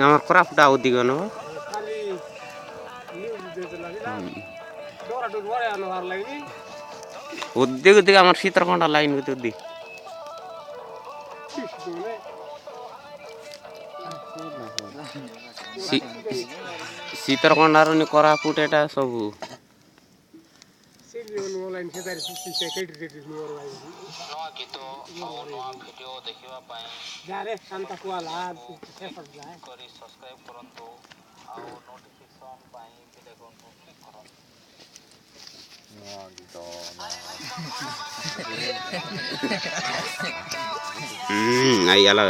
আমার ক্রাফটা ওদিক ন ওদিক ওদিকে আমার শীতরকন্ডা লাইন ওদিক শীতরকন্ডার কোরাপুট এটা সবু ahí ya la